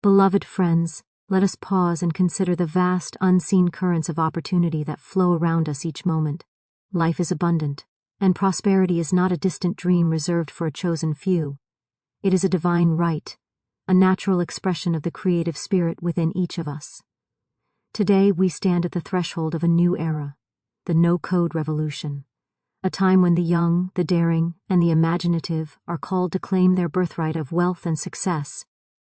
Beloved friends, let us pause and consider the vast, unseen currents of opportunity that flow around us each moment. Life is abundant, and prosperity is not a distant dream reserved for a chosen few. It is a divine right, a natural expression of the creative spirit within each of us. Today we stand at the threshold of a new era, the no-code revolution, a time when the young, the daring, and the imaginative are called to claim their birthright of wealth and success.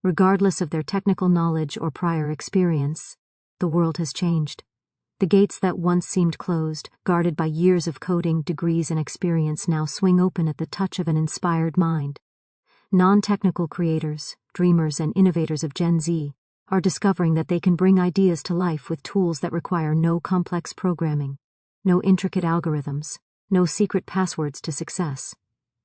Regardless of their technical knowledge or prior experience, the world has changed. The gates that once seemed closed, guarded by years of coding, degrees, and experience, now swing open at the touch of an inspired mind. Non-technical creators, dreamers, and innovators of Gen Z are discovering that they can bring ideas to life with tools that require no complex programming, no intricate algorithms, no secret passwords to success.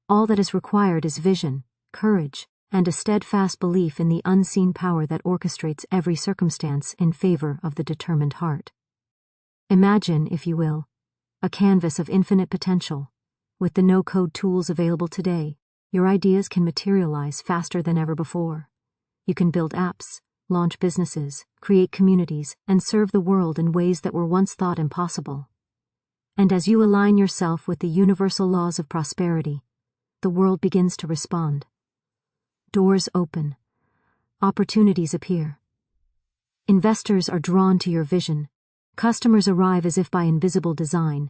All that is required is vision, courage, and a steadfast belief in the unseen power that orchestrates every circumstance in favor of the determined heart. Imagine, if you will, a canvas of infinite potential. With the no-code tools available today, your ideas can materialize faster than ever before. You can build apps, launch businesses, create communities, and serve the world in ways that were once thought impossible. And as you align yourself with the universal laws of prosperity, the world begins to respond. Doors open. Opportunities appear. Investors are drawn to your vision. Customers arrive as if by invisible design.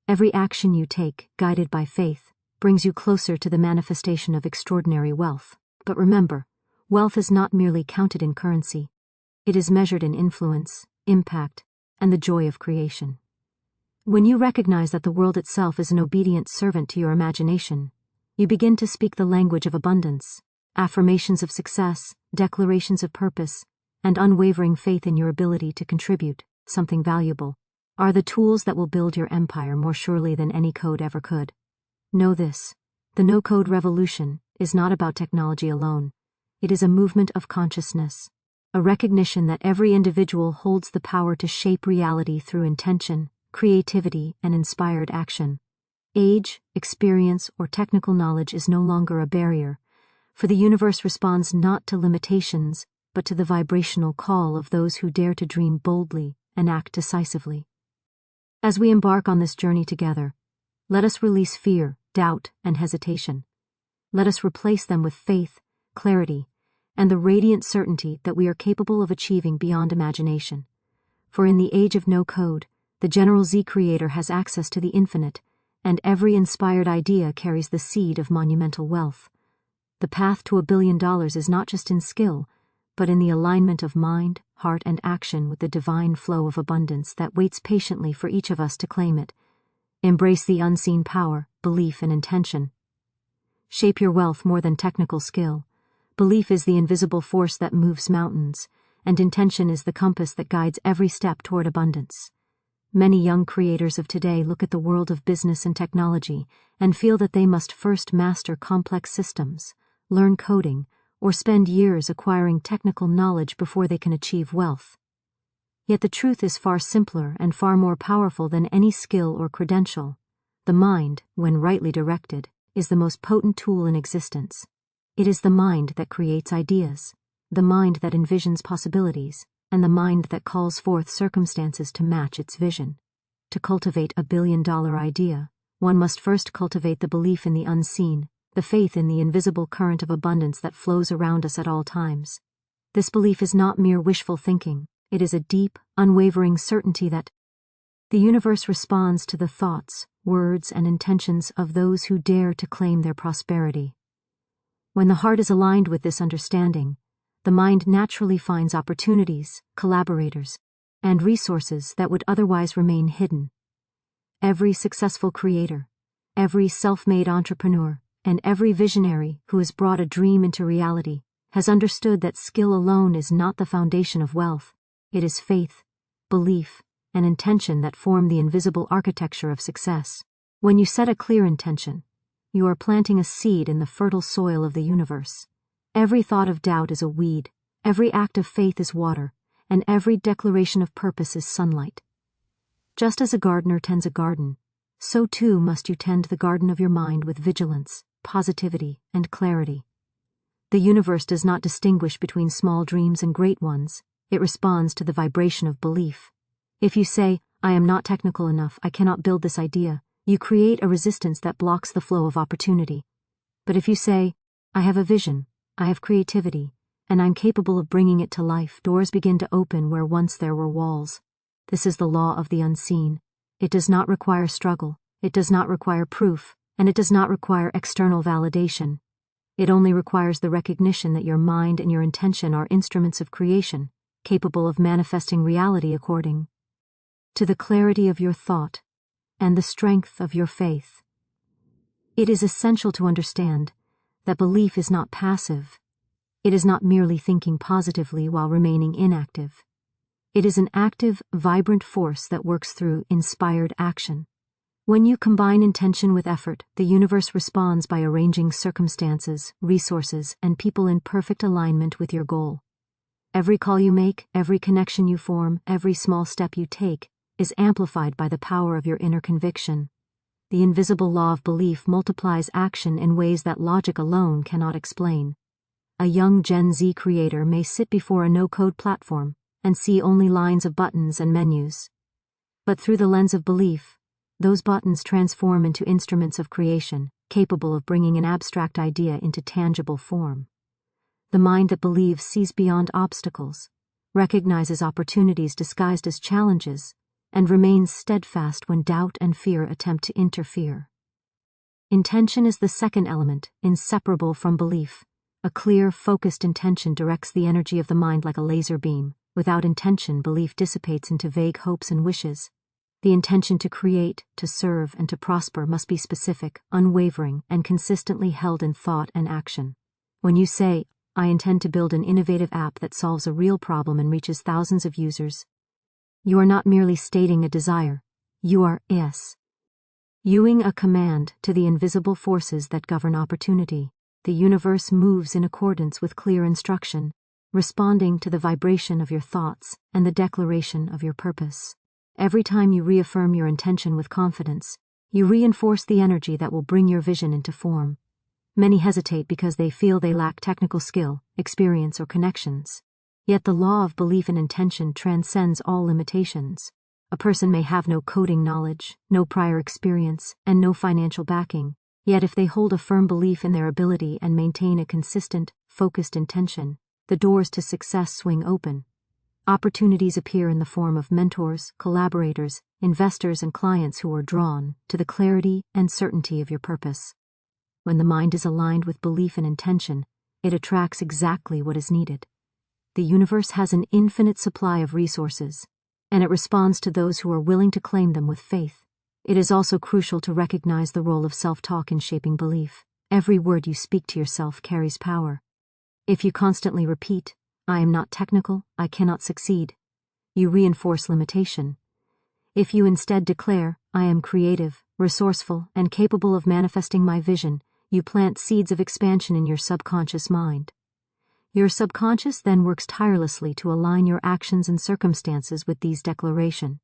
Every action you take, guided by faith, brings you closer to the manifestation of extraordinary wealth. But remember, wealth is not merely counted in currency. It is measured in influence, impact, and the joy of creation. When you recognize that the world itself is an obedient servant to your imagination, you begin to speak the language of abundance. Affirmations of success, declarations of purpose, and unwavering faith in your ability to contribute something valuable are the tools that will build your empire more surely than any code ever could. Know this: the no-code revolution is not about technology alone. It is a movement of consciousness, a recognition that every individual holds the power to shape reality through intention, creativity, and inspired action. Age, experience, or technical knowledge is no longer a barrier, for the universe responds not to limitations, but to the vibrational call of those who dare to dream boldly and act decisively. As we embark on this journey together, let us release fear, doubt, and hesitation. Let us replace them with faith, clarity, and the radiant certainty that we are capable of achieving beyond imagination. For in the age of no code, the General Z creator has access to the infinite, and every inspired idea carries the seed of monumental wealth. The path to $1 billion is not just in skill, but in the alignment of mind, heart, and action with the divine flow of abundance that waits patiently for each of us to claim it. Embrace the unseen power, belief, and intention. Shape your wealth more than technical skill. Belief is the invisible force that moves mountains, and intention is the compass that guides every step toward abundance. Many young creators of today look at the world of business and technology and feel that they must first master complex systems, learn coding, or spend years acquiring technical knowledge before they can achieve wealth. Yet the truth is far simpler and far more powerful than any skill or credential. The mind, when rightly directed, is the most potent tool in existence. It is the mind that creates ideas, the mind that envisions possibilities, and the mind that calls forth circumstances to match its vision. To cultivate a billion-dollar idea, one must first cultivate the belief in the unseen, the faith in the invisible current of abundance that flows around us at all times. This belief is not mere wishful thinking. It is a deep, unwavering certainty that the universe responds to the thoughts, words, and intentions of those who dare to claim their prosperity. When the heart is aligned with this understanding, the mind naturally finds opportunities, collaborators, and resources that would otherwise remain hidden. Every successful creator, every self-made entrepreneur, and every visionary who has brought a dream into reality has understood that skill alone is not the foundation of wealth. It is faith, belief, and intention that form the invisible architecture of success. When you set a clear intention, you are planting a seed in the fertile soil of the universe. Every thought of doubt is a weed, every act of faith is water, and every declaration of purpose is sunlight. Just as a gardener tends a garden, so too must you tend the garden of your mind with vigilance, positivity, and clarity. The universe does not distinguish between small dreams and great ones. It responds to the vibration of belief. If you say, "I am not technical enough, I cannot build this idea," you create a resistance that blocks the flow of opportunity. But if you say, "I have a vision, I have creativity, and I'm capable of bringing it to life," doors begin to open where once there were walls. This is the law of the unseen. It does not require struggle, it does not require proof, and it does not require external validation. It only requires the recognition that your mind and your intention are instruments of creation, capable of manifesting reality according to the clarity of your thought and the strength of your faith. It is essential to understand that belief is not passive. It is not merely thinking positively while remaining inactive. It is an active, vibrant force that works through inspired action. When you combine intention with effort, the universe responds by arranging circumstances, resources, and people in perfect alignment with your goal. Every call you make, every connection you form, every small step you take, is amplified by the power of your inner conviction. The invisible law of belief multiplies action in ways that logic alone cannot explain. A young Gen Z creator may sit before a no-code platform and see only lines of buttons and menus. But through the lens of belief, those buttons transform into instruments of creation, capable of bringing an abstract idea into tangible form. The mind that believes sees beyond obstacles, recognizes opportunities disguised as challenges, and remains steadfast when doubt and fear attempt to interfere. Intention is the second element, inseparable from belief. A clear, focused intention directs the energy of the mind like a laser beam. Without intention, belief dissipates into vague hopes and wishes. The intention to create, to serve, and to prosper must be specific, unwavering, and consistently held in thought and action. When you say, "I intend to build an innovative app that solves a real problem and reaches thousands of users," you are not merely stating a desire. You are issuing a command to the invisible forces that govern opportunity. The universe moves in accordance with clear instruction, responding to the vibration of your thoughts and the declaration of your purpose. Every time you reaffirm your intention with confidence, you reinforce the energy that will bring your vision into form. Many hesitate because they feel they lack technical skill, experience, or connections. Yet the law of belief and intention transcends all limitations. A person may have no coding knowledge, no prior experience, and no financial backing. Yet if they hold a firm belief in their ability and maintain a consistent, focused intention, the doors to success swing open. Opportunities appear in the form of mentors, collaborators, investors, and clients who are drawn to the clarity and certainty of your purpose. When the mind is aligned with belief and intention, it attracts exactly what is needed. The universe has an infinite supply of resources, and it responds to those who are willing to claim them with faith. It is also crucial to recognize the role of self-talk in shaping belief. Every word you speak to yourself carries power. If you constantly repeat, "I am not technical, I cannot succeed," you reinforce limitation. If you instead declare, "I am creative, resourceful, and capable of manifesting my vision," you plant seeds of expansion in your subconscious mind. Your subconscious then works tirelessly to align your actions and circumstances with these declarations.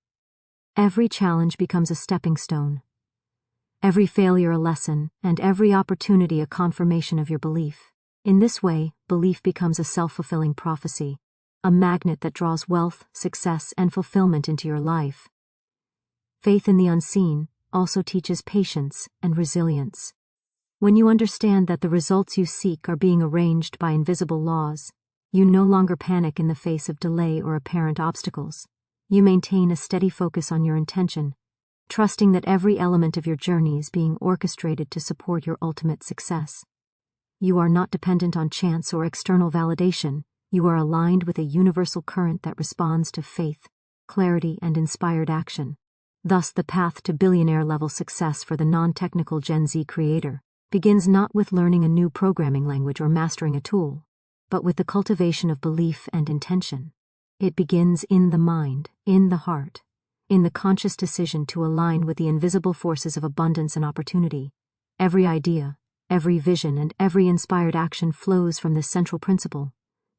Every challenge becomes a stepping stone, every failure a lesson, and every opportunity a confirmation of your belief. In this way, belief becomes a self-fulfilling prophecy, a magnet that draws wealth, success, and fulfillment into your life. Faith in the unseen also teaches patience and resilience. When you understand that the results you seek are being arranged by invisible laws, you no longer panic in the face of delay or apparent obstacles. You maintain a steady focus on your intention, trusting that every element of your journey is being orchestrated to support your ultimate success. You are not dependent on chance or external validation. You are aligned with a universal current that responds to faith, clarity, and inspired action. Thus, the path to billionaire-level success for the non-technical Gen Z creator begins not with learning a new programming language or mastering a tool, but with the cultivation of belief and intention. It begins in the mind, in the heart, in the conscious decision to align with the invisible forces of abundance and opportunity. Every idea, every vision, and every inspired action flows from this central principle,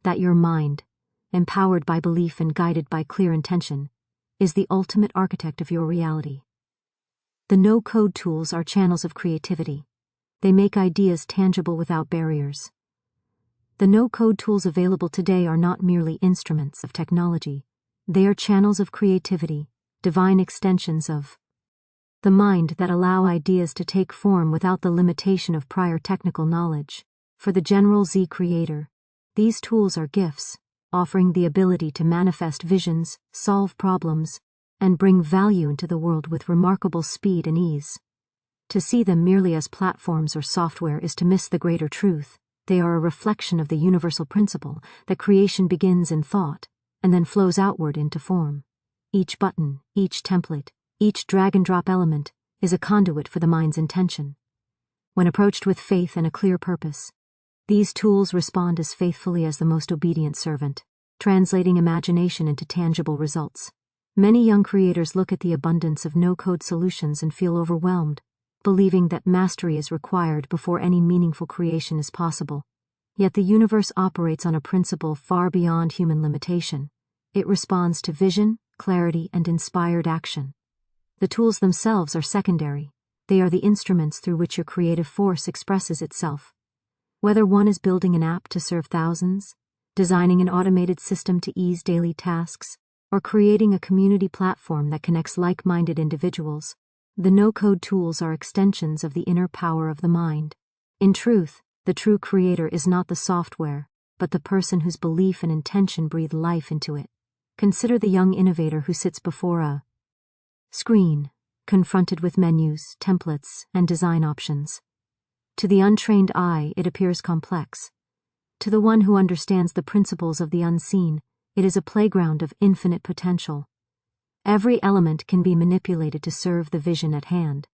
that your mind, empowered by belief and guided by clear intention, is the ultimate architect of your reality. The no-code tools are channels of creativity. They make ideas tangible without barriers. The no-code tools available today are not merely instruments of technology. They are channels of creativity, divine extensions of the mind that allow ideas to take form without the limitation of prior technical knowledge. For the General Z creator, these tools are gifts, offering the ability to manifest visions, solve problems, and bring value into the world with remarkable speed and ease. To see them merely as platforms or software is to miss the greater truth. They are a reflection of the universal principle that creation begins in thought and then flows outward into form. Each button, each template, each drag-and-drop element is a conduit for the mind's intention. When approached with faith and a clear purpose, these tools respond as faithfully as the most obedient servant, translating imagination into tangible results. Many young creators look at the abundance of no-code solutions and feel overwhelmed, believing that mastery is required before any meaningful creation is possible. Yet the universe operates on a principle far beyond human limitation. It responds to vision, clarity, and inspired action. The tools themselves are secondary. They are the instruments through which your creative force expresses itself. Whether one is building an app to serve thousands, designing an automated system to ease daily tasks, or creating a community platform that connects like-minded individuals, the no-code tools are extensions of the inner power of the mind. In truth, the true creator is not the software, but the person whose belief and intention breathe life into it. Consider the young innovator who sits before a screen, confronted with menus, templates, and design options. To the untrained eye, it appears complex. To the one who understands the principles of the unseen, it is a playground of infinite potential. Every element can be manipulated to serve the vision at hand.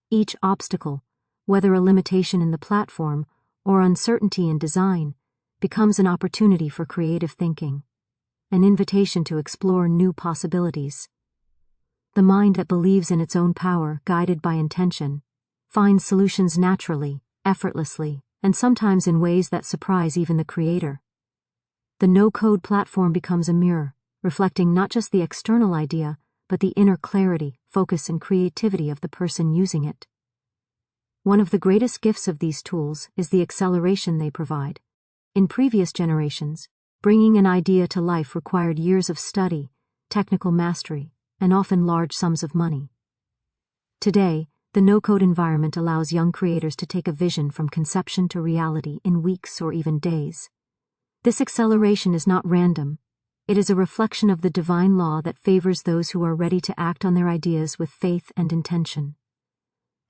Each obstacle, whether a limitation in the platform or uncertainty in design, becomes an opportunity for creative thinking, an invitation to explore new possibilities. The mind that believes in its own power, guided by intention, finds solutions naturally, effortlessly, and sometimes in ways that surprise even the creator. The no-code platform becomes a mirror, reflecting not just the external idea, but the inner clarity, focus, and creativity of the person using it. One of the greatest gifts of these tools is the acceleration they provide. In previous generations, bringing an idea to life required years of study, technical mastery, and often large sums of money. Today, the no-code environment allows young creators to take a vision from conception to reality in weeks or even days. This acceleration is not random. It is a reflection of the divine law that favors those who are ready to act on their ideas with faith and intention.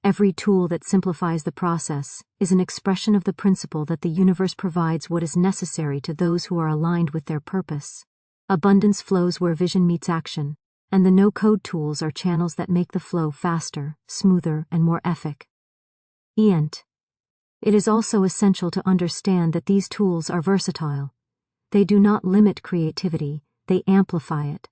Every tool that simplifies the process is an expression of the principle that the universe provides what is necessary to those who are aligned with their purpose. Abundance flows where vision meets action, and the no-code tools are channels that make the flow faster, smoother, and more epic. It is also essential to understand that these tools are versatile. They do not limit creativity, they amplify it.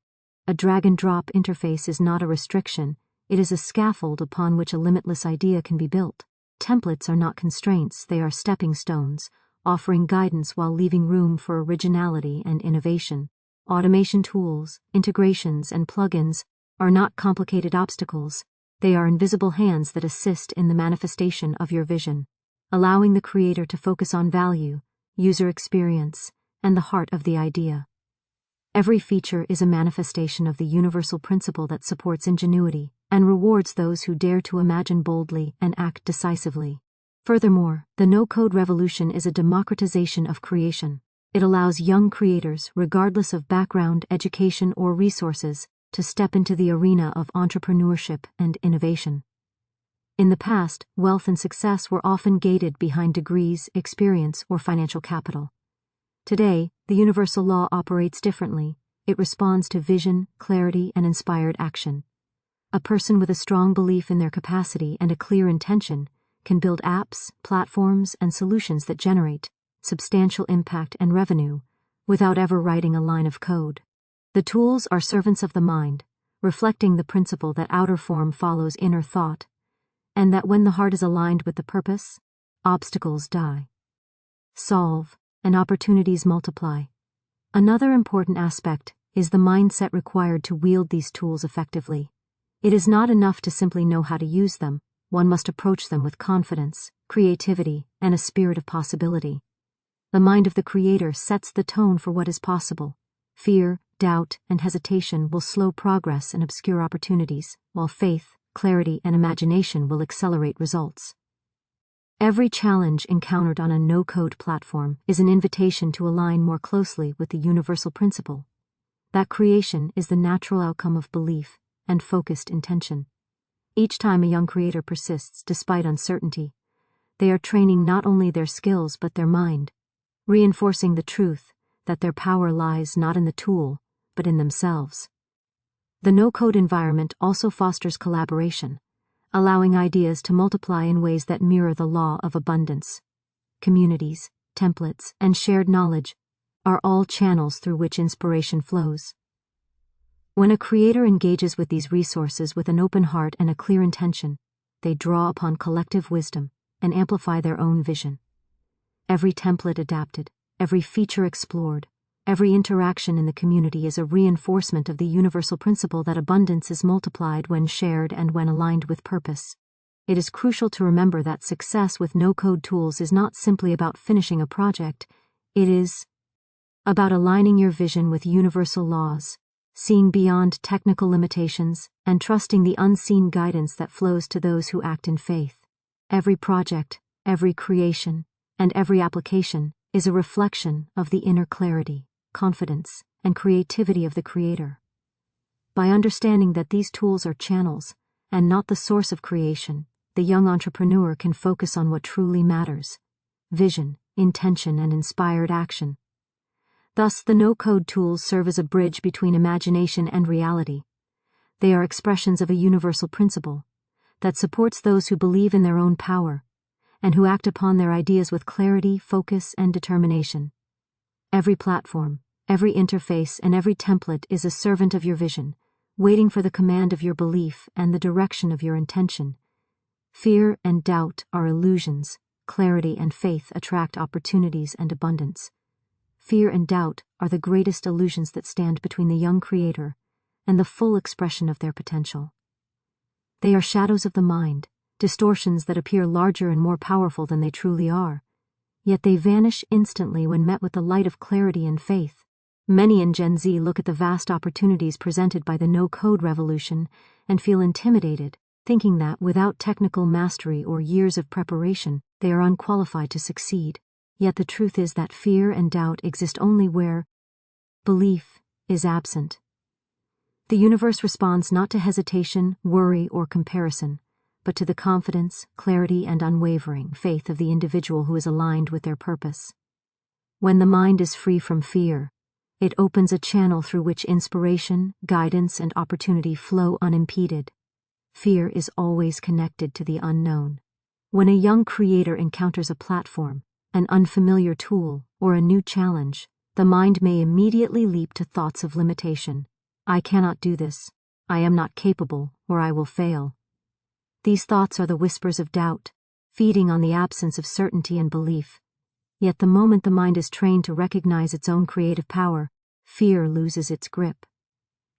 A drag-and-drop interface is not a restriction, it is a scaffold upon which a limitless idea can be built. Templates are not constraints, they are stepping stones, offering guidance while leaving room for originality and innovation. Automation tools, integrations, and plugins are not complicated obstacles, they are invisible hands that assist in the manifestation of your vision, allowing the creator to focus on value, user experience, and the heart of the idea. Every feature is a manifestation of the universal principle that supports ingenuity and rewards those who dare to imagine boldly and act decisively. Furthermore, the no-code revolution is a democratization of creation. It allows young creators, regardless of background, education, or resources, to step into the arena of entrepreneurship and innovation. In the past, wealth and success were often gated behind degrees, experience, or financial capital. Today, the universal law operates differently. It responds to vision, clarity, and inspired action. A person with a strong belief in their capacity and a clear intention can build apps, platforms, and solutions that generate substantial impact and revenue without ever writing a line of code. The tools are servants of the mind, reflecting the principle that outer form follows inner thought, and that when the heart is aligned with the purpose, obstacles die, solve, and opportunities multiply. Another important aspect is the mindset required to wield these tools effectively. It is not enough to simply know how to use them, one must approach them with confidence, creativity, and a spirit of possibility. The mind of the creator sets the tone for what is possible. Fear, doubt, and hesitation will slow progress and obscure opportunities, while faith, clarity, and imagination will accelerate results. Every challenge encountered on a no-code platform is an invitation to align more closely with the universal principle that creation is the natural outcome of belief and focused intention. Each time a young creator persists despite uncertainty, they are training not only their skills but their mind, reinforcing the truth that their power lies not in the tool, but in themselves. The no-code environment also fosters collaboration, allowing ideas to multiply in ways that mirror the law of abundance. Communities, templates, and shared knowledge are all channels through which inspiration flows. When a creator engages with these resources with an open heart and a clear intention, they draw upon collective wisdom and amplify their own vision. Every template adapted, every feature explored, every interaction in the community is a reinforcement of the universal principle that abundance is multiplied when shared and when aligned with purpose. It is crucial to remember that success with no-code tools is not simply about finishing a project, it is about aligning your vision with universal laws, seeing beyond technical limitations, and trusting the unseen guidance that flows to those who act in faith. Every project, every creation, and every application is a reflection of the inner clarity, confidence, and creativity of the creator. By understanding that these tools are channels, and not the source of creation, the young entrepreneur can focus on what truly matters: vision, intention, and inspired action. Thus, the no-code tools serve as a bridge between imagination and reality. They are expressions of a universal principle that supports those who believe in their own power and who act upon their ideas with clarity, focus, and determination. Every platform, every interface, and every template is a servant of your vision, waiting for the command of your belief and the direction of your intention. Fear and doubt are illusions. Clarity and faith attract opportunities and abundance. Fear and doubt are the greatest illusions that stand between the young creator and the full expression of their potential. They are shadows of the mind, distortions that appear larger and more powerful than they truly are, yet they vanish instantly when met with the light of clarity and faith. Many in Gen Z look at the vast opportunities presented by the no-code revolution and feel intimidated, thinking that without technical mastery or years of preparation, they are unqualified to succeed. Yet the truth is that fear and doubt exist only where belief is absent. The universe responds not to hesitation, worry, or comparison, but to the confidence, clarity, and unwavering faith of the individual who is aligned with their purpose. When the mind is free from fear, it opens a channel through which inspiration, guidance, and opportunity flow unimpeded. Fear is always connected to the unknown. When a young creator encounters a platform, an unfamiliar tool, or a new challenge, the mind may immediately leap to thoughts of limitation. I cannot do this. I am not capable, or I will fail. These thoughts are the whispers of doubt, feeding on the absence of certainty and belief. Yet the moment the mind is trained to recognize its own creative power, fear loses its grip.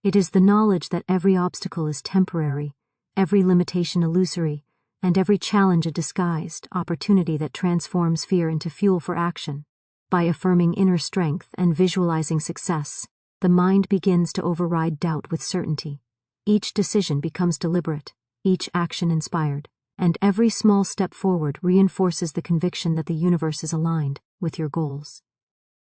It is the knowledge that every obstacle is temporary, every limitation illusory, and every challenge a disguised opportunity that transforms fear into fuel for action. By affirming inner strength and visualizing success, the mind begins to override doubt with certainty. Each decision becomes deliberate, each action inspired, and every small step forward reinforces the conviction that the universe is aligned with your goals.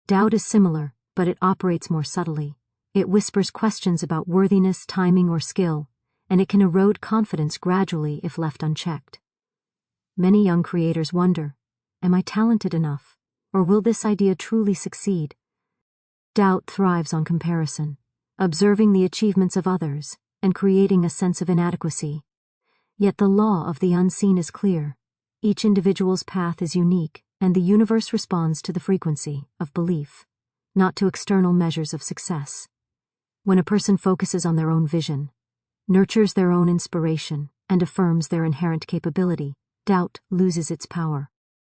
Doubt is similar, but it operates more subtly. It whispers questions about worthiness, timing, or skill, and it can erode confidence gradually if left unchecked. Many young creators wonder, am I talented enough, or will this idea truly succeed? Doubt thrives on comparison, observing the achievements of others and creating a sense of inadequacy. Yet the law of the unseen is clear. Each individual's path is unique, and the universe responds to the frequency of belief, not to external measures of success. When a person focuses on their own vision, nurtures their own inspiration, and affirms their inherent capability, doubt loses its power.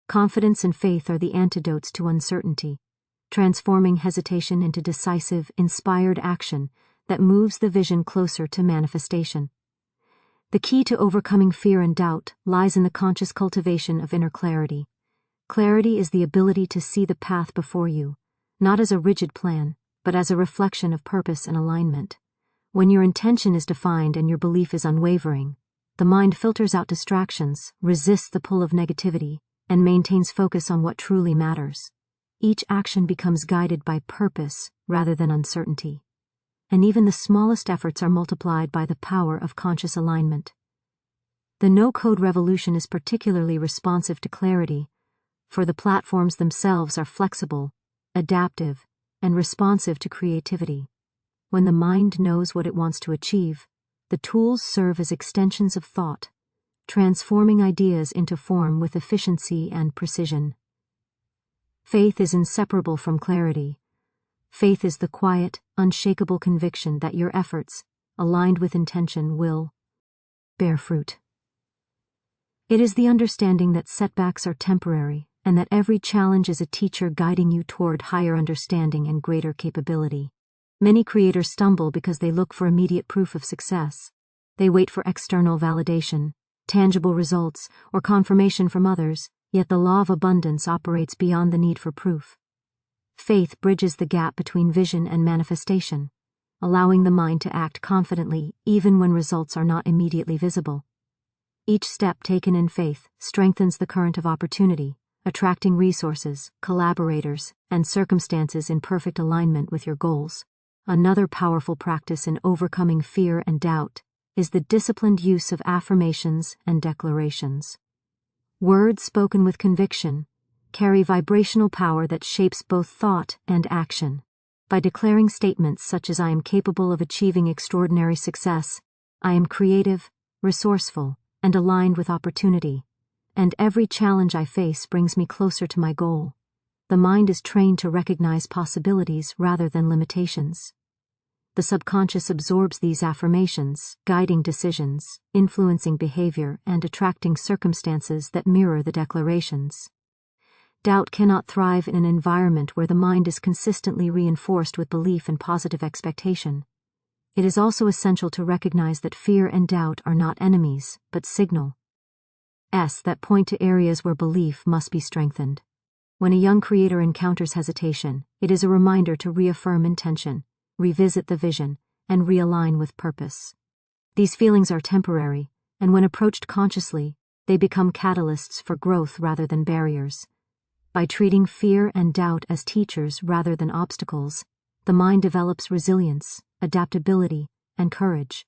Confidence and faith are the antidotes to uncertainty, transforming hesitation into decisive, inspired action that moves the vision closer to manifestation. The key to overcoming fear and doubt lies in the conscious cultivation of inner clarity. Clarity is the ability to see the path before you, not as a rigid plan, but as a reflection of purpose and alignment. When your intention is defined and your belief is unwavering, the mind filters out distractions, resists the pull of negativity, and maintains focus on what truly matters. Each action becomes guided by purpose rather than uncertainty. And even the smallest efforts are multiplied by the power of conscious alignment. The no-code revolution is particularly responsive to clarity, for the platforms themselves are flexible, adaptive, and responsive to creativity. When the mind knows what it wants to achieve, the tools serve as extensions of thought, transforming ideas into form with efficiency and precision. Faith is inseparable from clarity. Faith is the quiet, unshakable conviction that your efforts, aligned with intention, will bear fruit. It is the understanding that setbacks are temporary and that every challenge is a teacher guiding you toward higher understanding and greater capability. Many creators stumble because they look for immediate proof of success. They wait for external validation, tangible results, or confirmation from others, yet the law of abundance operates beyond the need for proof. Faith bridges the gap between vision and manifestation, allowing the mind to act confidently even when results are not immediately visible. Each step taken in faith strengthens the current of opportunity, attracting resources, collaborators, and circumstances in perfect alignment with your goals. Another powerful practice in overcoming fear and doubt is the disciplined use of affirmations and declarations. Words spoken with conviction carry vibrational power that shapes both thought and action. By declaring statements such as "I am capable of achieving extraordinary success," "I am creative, resourceful, and aligned with opportunity," and "every challenge I face brings me closer to my goal," the mind is trained to recognize possibilities rather than limitations. The subconscious absorbs these affirmations, guiding decisions, influencing behavior, and attracting circumstances that mirror the declarations. Doubt cannot thrive in an environment where the mind is consistently reinforced with belief and positive expectation. It is also essential to recognize that fear and doubt are not enemies, but signals that point to areas where belief must be strengthened. When a young creator encounters hesitation, it is a reminder to reaffirm intention, revisit the vision, and realign with purpose. These feelings are temporary, and when approached consciously, they become catalysts for growth rather than barriers. By treating fear and doubt as teachers rather than obstacles, the mind develops resilience, adaptability, and courage,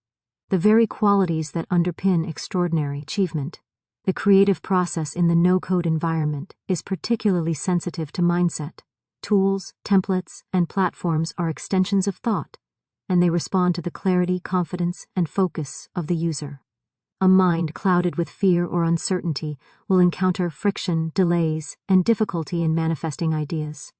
the very qualities that underpin extraordinary achievement. The creative process in the no-code environment is particularly sensitive to mindset. Tools, templates, and platforms are extensions of thought, and they respond to the clarity, confidence, and focus of the user. A mind clouded with fear or uncertainty will encounter friction, delays, and difficulty in manifesting ideas.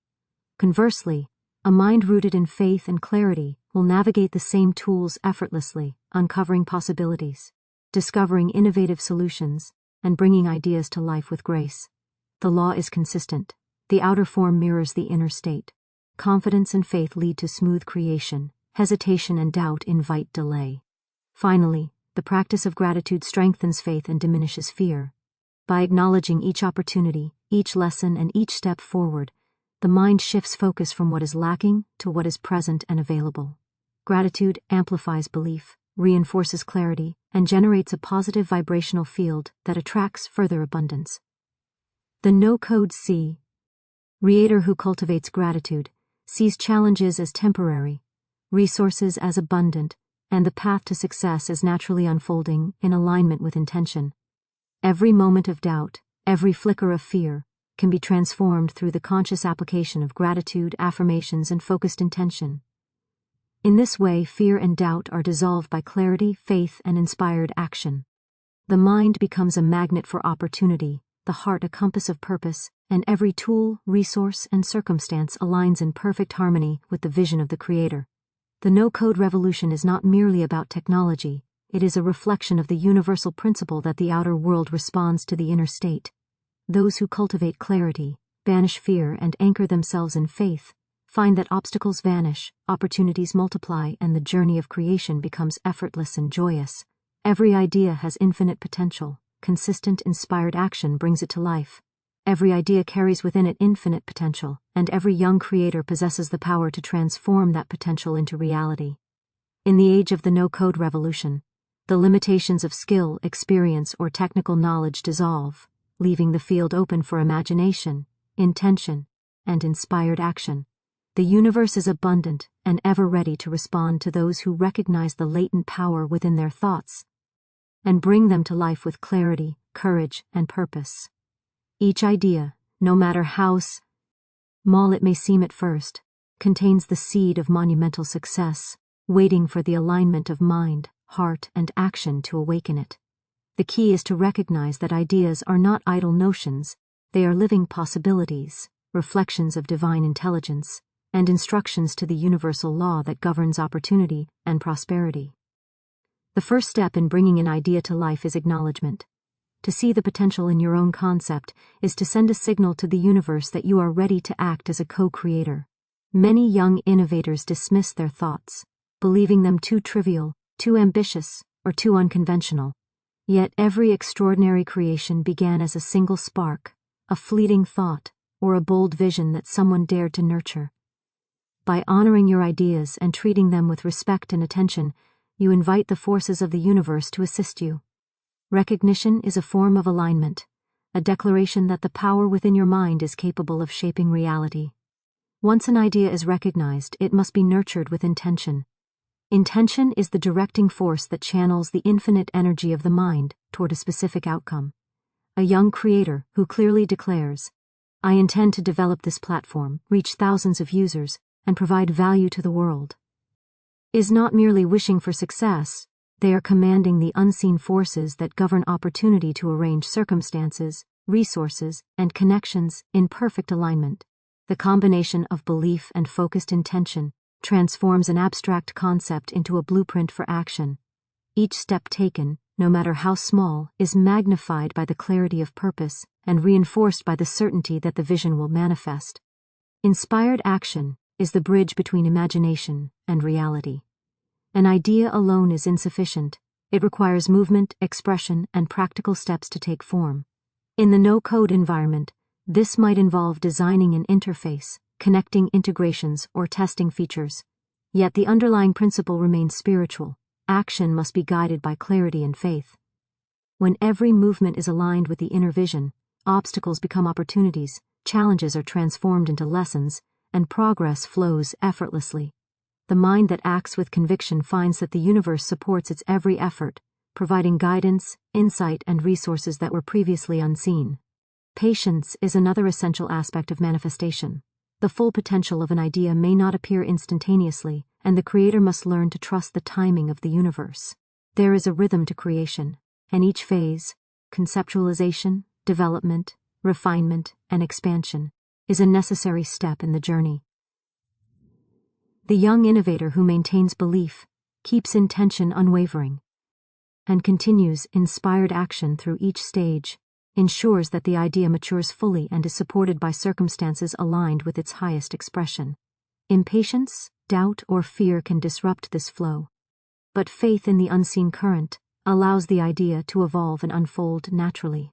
Conversely, a mind rooted in faith and clarity will navigate the same tools effortlessly, uncovering possibilities, discovering innovative solutions, and bringing ideas to life with grace. The law is consistent. The outer form mirrors the inner state. Confidence and faith lead to smooth creation. Hesitation and doubt invite delay. Finally, the practice of gratitude strengthens faith and diminishes fear. By acknowledging each opportunity, each lesson, and each step forward, the mind shifts focus from what is lacking to what is present and available. Gratitude amplifies belief, reinforces clarity, and generates a positive vibrational field that attracts further abundance. The no-code creator who cultivates gratitude sees challenges as temporary, resources as abundant, and the path to success as naturally unfolding in alignment with intention. Every moment of doubt, every flicker of fear, can be transformed through the conscious application of gratitude, affirmations, and focused intention. In this way, fear and doubt are dissolved by clarity, faith, and inspired action. The mind becomes a magnet for opportunity, the heart a compass of purpose, and every tool, resource, and circumstance aligns in perfect harmony with the vision of the Creator. The no-code revolution is not merely about technology, it is a reflection of the universal principle that the outer world responds to the inner state. Those who cultivate clarity, banish fear, and anchor themselves in faith find that obstacles vanish, opportunities multiply, and the journey of creation becomes effortless and joyous. Every idea has infinite potential. Consistent, inspired action brings it to life. Every idea carries within it infinite potential, and every young creator possesses the power to transform that potential into reality. In the age of the no-code revolution, the limitations of skill, experience, or technical knowledge dissolve, leaving the field open for imagination, intention, and inspired action. The universe is abundant and ever ready to respond to those who recognize the latent power within their thoughts and bring them to life with clarity, courage, and purpose. Each idea, no matter how small it may seem at first, contains the seed of monumental success, waiting for the alignment of mind, heart, and action to awaken it. The key is to recognize that ideas are not idle notions, they are living possibilities, reflections of divine intelligence, and instructions to the universal law that governs opportunity and prosperity. The first step in bringing an idea to life is acknowledgement. To see the potential in your own concept is to send a signal to the universe that you are ready to act as a co-creator. Many young innovators dismiss their thoughts, believing them too trivial, too ambitious, or too unconventional. Yet every extraordinary creation began as a single spark, a fleeting thought, or a bold vision that someone dared to nurture. By honoring your ideas and treating them with respect and attention, you invite the forces of the universe to assist you. Recognition is a form of alignment, a declaration that the power within your mind is capable of shaping reality. Once an idea is recognized, it must be nurtured with intention. Intention is the directing force that channels the infinite energy of the mind toward a specific outcome. A young creator who clearly declares, "I intend to develop this platform, reach thousands of users, and provide value to the world," is not merely wishing for success, they are commanding the unseen forces that govern opportunity to arrange circumstances, resources, and connections in perfect alignment. The combination of belief and focused intention transforms an abstract concept into a blueprint for action. Each step taken, no matter how small, is magnified by the clarity of purpose and reinforced by the certainty that the vision will manifest. Inspired action is the bridge between imagination and reality. An idea alone is insufficient. It requires movement, expression, and practical steps to take form. In the no-code environment, this might involve designing an interface, connecting integrations, or testing features. Yet the underlying principle remains spiritual. Action must be guided by clarity and faith. When every movement is aligned with the inner vision, obstacles become opportunities, challenges are transformed into lessons, and progress flows effortlessly. The mind that acts with conviction finds that the universe supports its every effort, providing guidance, insight, and resources that were previously unseen. Patience is another essential aspect of manifestation. The full potential of an idea may not appear instantaneously, and the creator must learn to trust the timing of the universe. There is a rhythm to creation, and each phase, conceptualization, development, refinement, and expansion, is a necessary step in the journey. The young innovator who maintains belief, keeps intention unwavering, and continues inspired action through each stage, ensures that the idea matures fully and is supported by circumstances aligned with its highest expression. Impatience, doubt, or fear can disrupt this flow, but faith in the unseen current allows the idea to evolve and unfold naturally.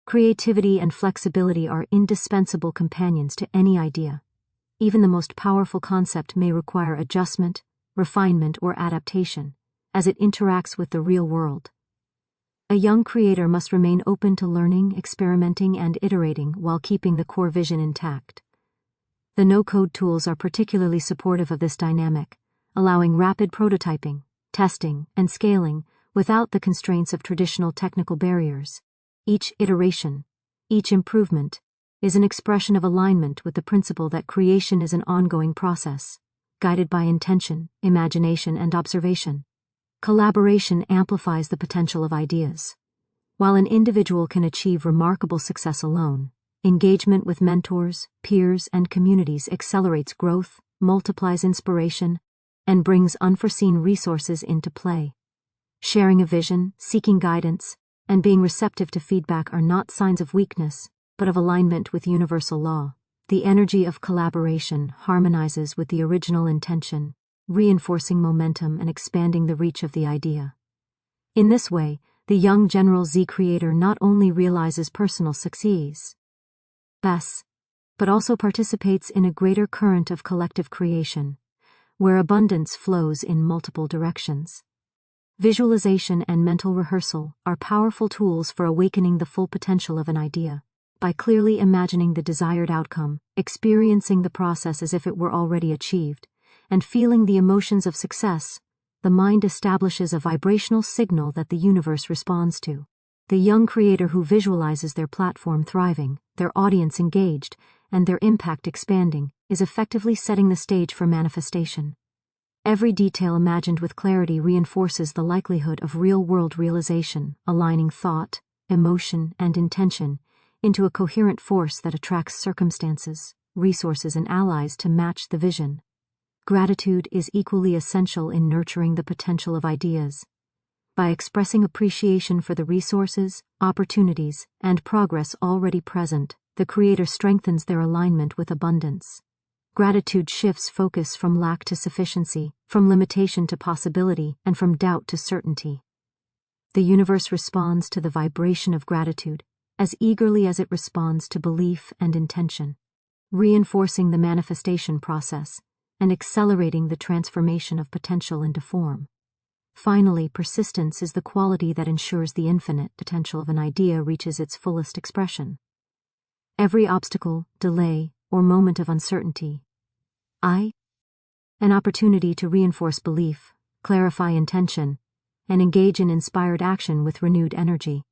Creativity and flexibility are indispensable companions to any idea. Even the most powerful concept may require adjustment, refinement, or adaptation, as it interacts with the real world. A young creator must remain open to learning, experimenting, and iterating while keeping the core vision intact. The no-code tools are particularly supportive of this dynamic, allowing rapid prototyping, testing, and scaling without the constraints of traditional technical barriers. Each iteration, each improvement, is an expression of alignment with the principle that creation is an ongoing process, guided by intention, imagination, and observation. Collaboration amplifies the potential of ideas. While an individual can achieve remarkable success alone, engagement with mentors, peers, and communities accelerates growth, multiplies inspiration, and brings unforeseen resources into play. Sharing a vision, seeking guidance, and being receptive to feedback are not signs of weakness, but of alignment with universal law. The energy of collaboration harmonizes with the original intention, reinforcing momentum and expanding the reach of the idea. In this way, The young General Z creator not only realizes personal success, but also participates in a greater current of collective creation, where abundance flows in multiple directions. Visualization and mental rehearsal are powerful tools for awakening the full potential of an idea. By clearly imagining the desired outcome, experiencing the process as if it were already achieved, and feeling the emotions of success, the mind establishes a vibrational signal that the universe responds to. The young creator who visualizes their platform thriving, their audience engaged, and their impact expanding, is effectively setting the stage for manifestation. Every detail imagined with clarity reinforces the likelihood of real-world realization, aligning thought, emotion, and intention into a coherent force that attracts circumstances, resources, and allies to match the vision. Gratitude is equally essential in nurturing the potential of ideas. By expressing appreciation for the resources, opportunities, and progress already present, the creator strengthens their alignment with abundance. Gratitude shifts focus from lack to sufficiency, from limitation to possibility, and from doubt to certainty. The universe responds to the vibration of gratitude as eagerly as it responds to belief and intention, reinforcing the manifestation process and accelerating the transformation of potential into form. Finally, persistence is the quality that ensures the infinite potential of an idea reaches its fullest expression. Every obstacle, delay, or moment of uncertainty, an opportunity to reinforce belief, clarify intention, and engage in inspired action with renewed energy.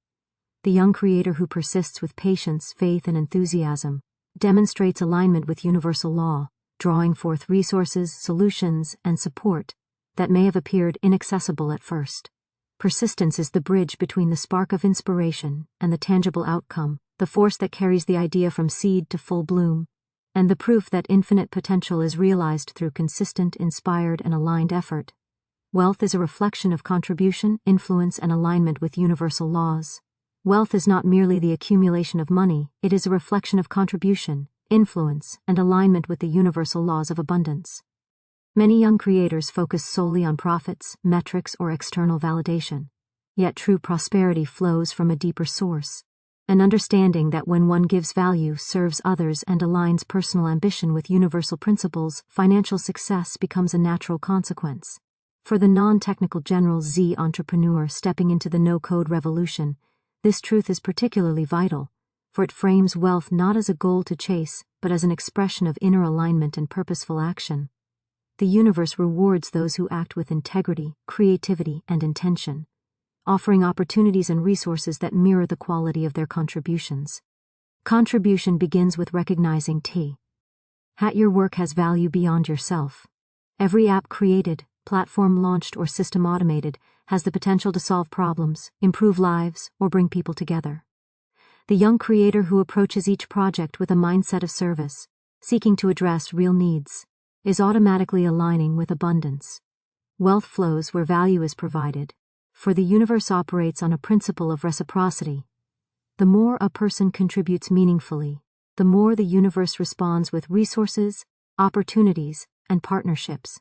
The young creator who persists with patience, faith, and enthusiasm demonstrates alignment with universal law, drawing forth resources, solutions, and support that may have appeared inaccessible at first. Persistence is the bridge between the spark of inspiration and the tangible outcome, the force that carries the idea from seed to full bloom, and the proof that infinite potential is realized through consistent, inspired, and aligned effort. Wealth is a reflection of contribution, influence, and alignment with universal laws. Wealth is not merely the accumulation of money, it is a reflection of contribution, influence, and alignment with the universal laws of abundance. Many young creators focus solely on profits, metrics, or external validation. Yet true prosperity flows from a deeper source. An understanding that when one gives value, serves others, and aligns personal ambition with universal principles, financial success becomes a natural consequence. For the non-technical General Z entrepreneur stepping into the no-code revolution, this truth is particularly vital, for it frames wealth not as a goal to chase, but as an expression of inner alignment and purposeful action. The universe rewards those who act with integrity, creativity, and intention, offering opportunities and resources that mirror the quality of their contributions. Contribution begins with recognizing that your work has value beyond yourself. Every app created, platform launched, or system automated has the potential to solve problems, improve lives, or bring people together. The young creator who approaches each project with a mindset of service, seeking to address real needs, is automatically aligning with abundance. Wealth flows where value is provided, for the universe operates on a principle of reciprocity. The more a person contributes meaningfully, the more the universe responds with resources, opportunities, and partnerships.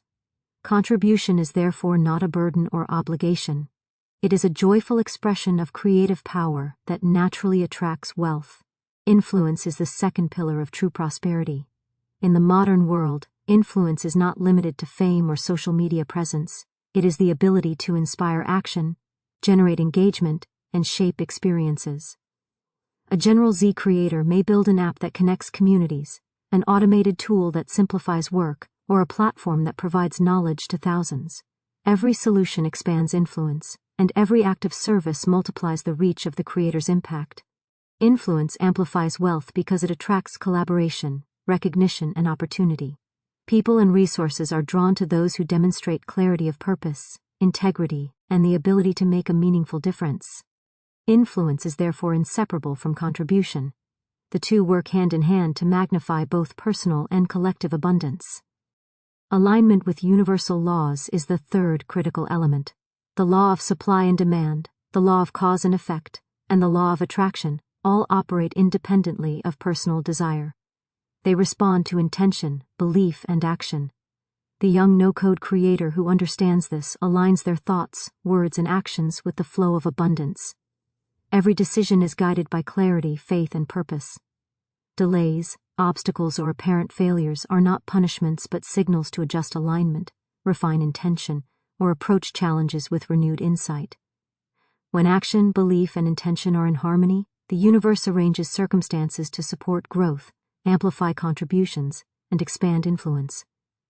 Contribution is therefore not a burden or obligation. It is a joyful expression of creative power that naturally attracts wealth. Influence is the second pillar of true prosperity. In the modern world, influence is not limited to fame or social media presence. It is the ability to inspire action, generate engagement, and shape experiences. A General Z creator may build an app that connects communities, an automated tool that simplifies work, or a platform that provides knowledge to thousands. Every solution expands influence, and every act of service multiplies the reach of the creator's impact. Influence amplifies wealth because it attracts collaboration, recognition, and opportunity. People and resources are drawn to those who demonstrate clarity of purpose, integrity, and the ability to make a meaningful difference. Influence is therefore inseparable from contribution. The two work hand in hand to magnify both personal and collective abundance. Alignment with universal laws is the third critical element. The law of supply and demand, the law of cause and effect, and the law of attraction all operate independently of personal desire. They respond to intention, belief, and action. The young no-code creator who understands this aligns their thoughts, words, and actions with the flow of abundance. Every decision is guided by clarity, faith, and purpose. Delays, obstacles, or apparent failures are not punishments but signals to adjust alignment, refine intention, or approach challenges with renewed insight. When action, belief, and intention are in harmony, the universe arranges circumstances to support growth, amplify contributions, and expand influence.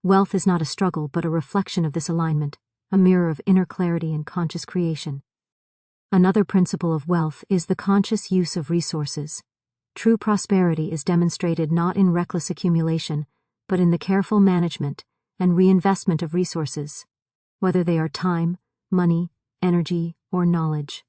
Wealth is not a struggle but a reflection of this alignment, a mirror of inner clarity and conscious creation. Another principle of wealth is the conscious use of resources. True prosperity is demonstrated not in reckless accumulation, but in the careful management and reinvestment of resources, whether they are time, money, energy, or knowledge.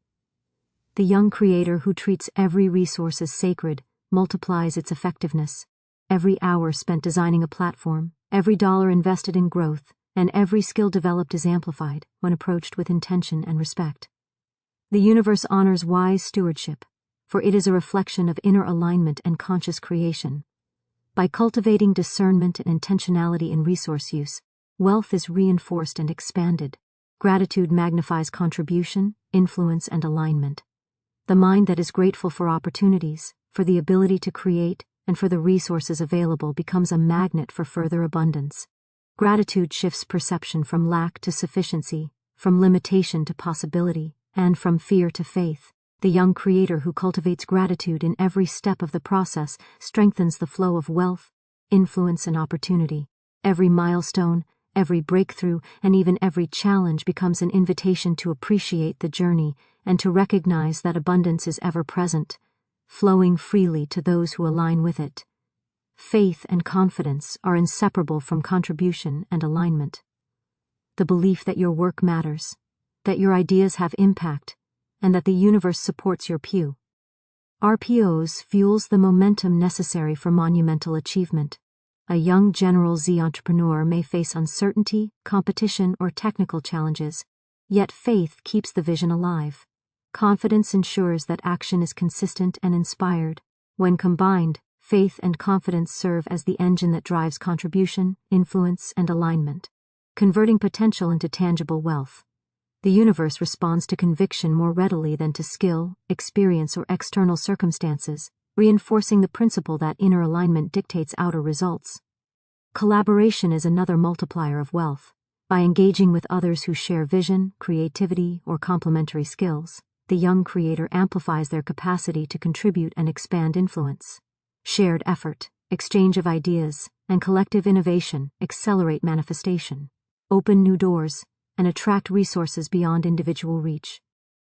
The young creator who treats every resource as sacred multiplies its effectiveness. Every hour spent designing a platform, every dollar invested in growth, and every skill developed is amplified when approached with intention and respect. The universe honors wise stewardship, for it is a reflection of inner alignment and conscious creation. By cultivating discernment and intentionality in resource use, wealth is reinforced and expanded. Gratitude magnifies contribution, influence, and alignment. The mind that is grateful for opportunities, for the ability to create, and for the resources available becomes a magnet for further abundance. Gratitude shifts perception from lack to sufficiency, from limitation to possibility, and from fear to faith. The young creator who cultivates gratitude in every step of the process strengthens the flow of wealth, influence, and opportunity. Every milestone, every breakthrough, and even every challenge becomes an invitation to appreciate the journey and to recognize that abundance is ever present, flowing freely to those who align with it. Faith and confidence are inseparable from contribution and alignment. The belief that your work matters, that your ideas have impact, and that the universe supports your RPOs fuels the momentum necessary for monumental achievement. A young General Z entrepreneur may face uncertainty, competition, or technical challenges, yet faith keeps the vision alive. Confidence ensures that action is consistent and inspired. When combined, faith and confidence serve as the engine that drives contribution, influence, and alignment, converting potential into tangible wealth. The universe responds to conviction more readily than to skill, experience, or external circumstances, reinforcing the principle that inner alignment dictates outer results. Collaboration is another multiplier of wealth. By engaging with others who share vision, creativity, or complementary skills, the young creator amplifies their capacity to contribute and expand influence. Shared effort, exchange of ideas, and collective innovation accelerate manifestation, open new doors, and attract resources beyond individual reach.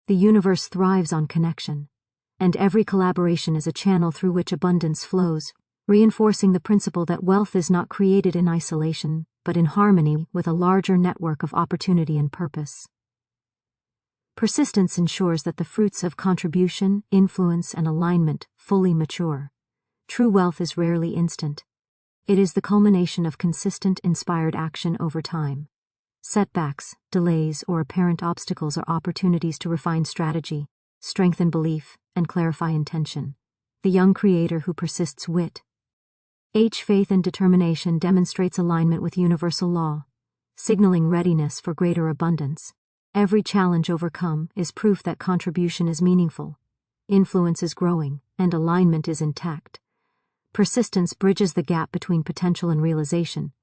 The universe thrives on connection, and every collaboration is a channel through which abundance flows, reinforcing the principle that wealth is not created in isolation, but in harmony with a larger network of opportunity and purpose. Persistence ensures that the fruits of contribution, influence, and alignment fully mature. True wealth is rarely instant. It is the culmination of consistent, inspired action over time. Setbacks, delays, or apparent obstacles are opportunities to refine strategy, strengthen belief, and clarify intention. The young creator who persists faith and determination demonstrates alignment with universal law, signaling readiness for greater abundance. Every challenge overcome is proof that contribution is meaningful, influence is growing, and alignment is intact. Persistence bridges the gap between potential and realization,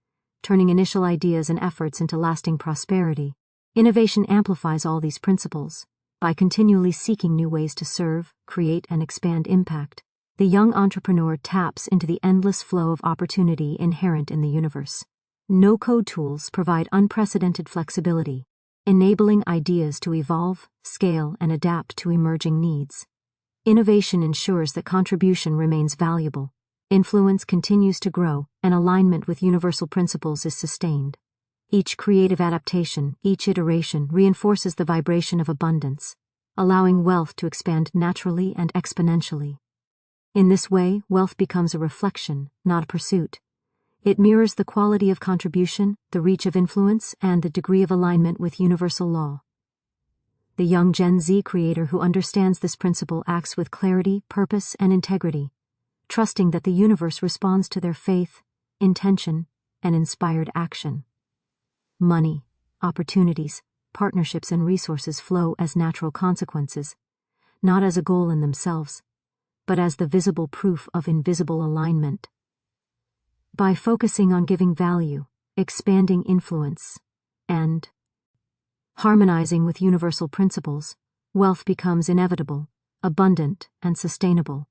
turning initial ideas and efforts into lasting prosperity. Innovation amplifies all these principles. By continually seeking new ways to serve, create, and expand impact, the young entrepreneur taps into the endless flow of opportunity inherent in the universe. No-code tools provide unprecedented flexibility, enabling ideas to evolve, scale, and adapt to emerging needs. Innovation ensures that contribution remains valuable, influence continues to grow, and alignment with universal principles is sustained. Each creative adaptation, each iteration reinforces the vibration of abundance, allowing wealth to expand naturally and exponentially. In this way, wealth becomes a reflection, not a pursuit. It mirrors the quality of contribution, the reach of influence, and the degree of alignment with universal law. The young Gen Z creator who understands this principle acts with clarity, purpose, and integrity, trusting that the universe responds to their faith, intention, and inspired action. Money, opportunities, partnerships, and resources flow as natural consequences, not as a goal in themselves, but as the visible proof of invisible alignment. By focusing on giving value, expanding influence, and harmonizing with universal principles, wealth becomes inevitable, abundant, and sustainable.